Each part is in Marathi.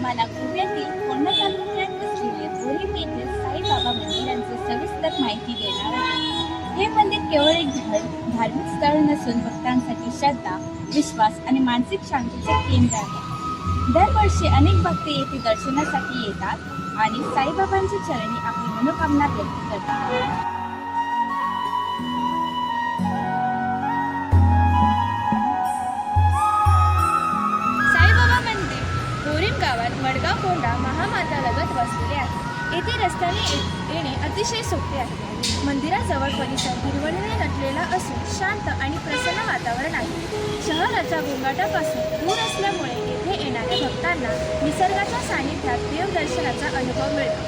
आम्हाला गोव्यातील कोंढा तालुक्यात असलेले बोरीम येथील साईबाबा मंदिरांची सविस्तर माहिती देणार आहे। हे मंदिर केवळ एक धार्मिक स्थळ नसून भक्तांसाठी श्रद्धा, विश्वास आणि मानसिक शांतीचे केंद्र आहे। दरवर्षी अनेक भक्त येथे दर्शनासाठी येतात आणि साईबाबांच्या चरणी आपली मनोकामना व्यक्त करतात। बोरीम गावात मडगाव कोंढा महामार्गालगत वसलेले आहे। येथे रस्त्याने येणे अतिशय सोपे आहे। मंदिराजवळ परिसर हिरवळीने नटलेला असून शांत आणि प्रसन्न वातावरण आहे। शहराच्या गोंगाटापासून दूर असल्यामुळे येथे येणाऱ्या भक्तांना निसर्गाच्या सानिध्यात देवदर्शनाचा अनुभव मिळतो।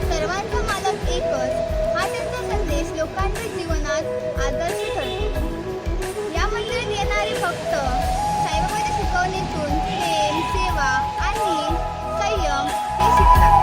सर्वांचा मालक एकच हा त्यांचा संदेश लोकांच्या जीवनात आदर्श ठरतो। या मंदिरात येणारे भक्त साईबाबांच्या शिकवणीतून प्रेम, सेवा आणि संयम हे शिकतात।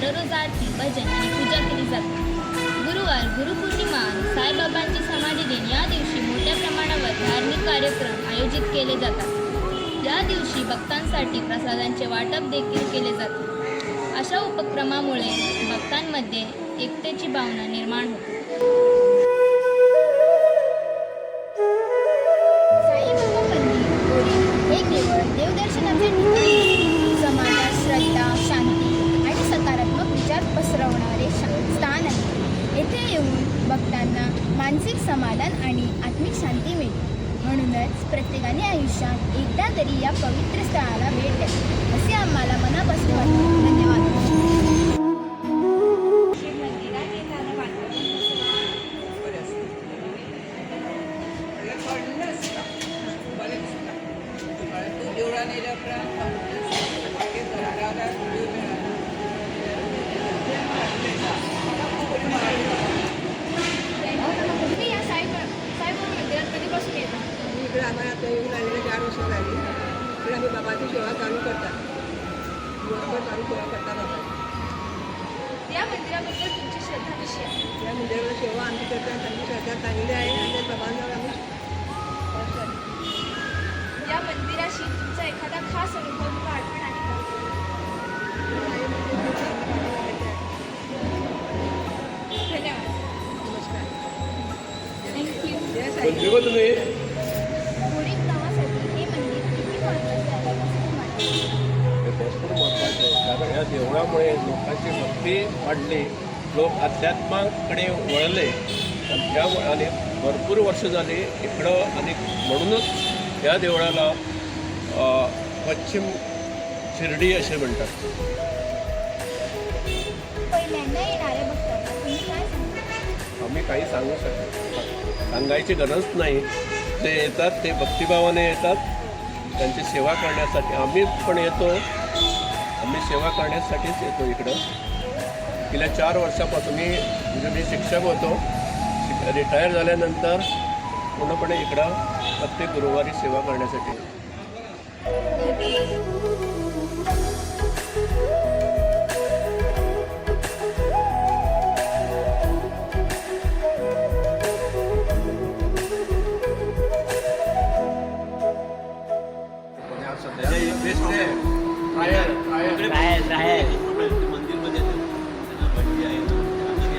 दररोज आरती, भजन आणि पूजा केली जाते। गुरुवार, गुरुपौर्णिमा, साईबाबांची समाधी दिन या दिवशी मोठ्या प्रमाणावर धार्मिक कार्यक्रम आयोजित केले जातात। या दिवशी भक्तांसाठी प्रसादांचे वाटप देखील केले जाते। अशा उपक्रमामुळे भक्तांमध्ये एकतेची भावना निर्माण होते। साईबाबा मंदिर बोरीम हे केवळ देवदर्शनाचे ठिकाण, समाजात श्रद्धा, शांती आणि सकारात्मक विचार पसरवणारे स्थान आहे। येथे येऊन भक्तांना मानसिक समाधान आणि आत्मिक शांती मिळते। म्हणूनच प्रत्येकाने आयुष्यात एकदा तरी या पवित्र स्थळाला भेट द्यावी असे आम्हाला मनापासून वाटते। धन्यवाद। इकडे आम्हाला आता येऊन आलेले 4 वर्ष झाली। इकडे आम्ही बाबाची सेवा चालू करतात, दिवसभर चालू सेवा करतात बाबा। या मंदिराबद्दल तुमची श्रद्धा कशी आहे? या मंदिरावर सेवा आम्ही करतात, आमची श्रद्धा चांगली आहे आणि बाबांवर आम्ही या मंदिराशी तुमचा एखादा खास अनुभव किंवा आठवण आहे का? धन्यवाद। नमस्कार। थँक्यू। जय साई। बोरीम गावासाठी हे मंदिर किती महत्त्वाचे आहे असं तुम्हाला हे भरपूर महत्त्वाचं आहे, कारण या देवळामुळे लोकांची भक्ती वाढली, लोक अध्यात्माकडे वळले आणि त्यामुळे भरपूर वर्ष झाली इकडं। आणि म्हणूनच या देवळाला पश्चिम शिर्डी असे म्हणतात। पहिल्यांदा येणाऱ्या भक्तांना तुम्ही काय सांगता? आम्ही काही सांगू शकतो, सांगायची गरज नाही। ते येतात, ते भक्तिभावाने येतात, त्यांची सेवा करण्यासाठी। आम्ही पण येतो, आम्ही सेवा करण्यासाठीच येतो इकडं। गेल्या 4 वर्षापासून मी शिक्षक होतो, रिटायर झाल्यानंतर पूर्णपणे इकडं प्रत्येक गुरुवारी सेवा करण्यासाठी येतो। मंदिरमध्ये त्यांना बंदी आहे ना, त्यामध्ये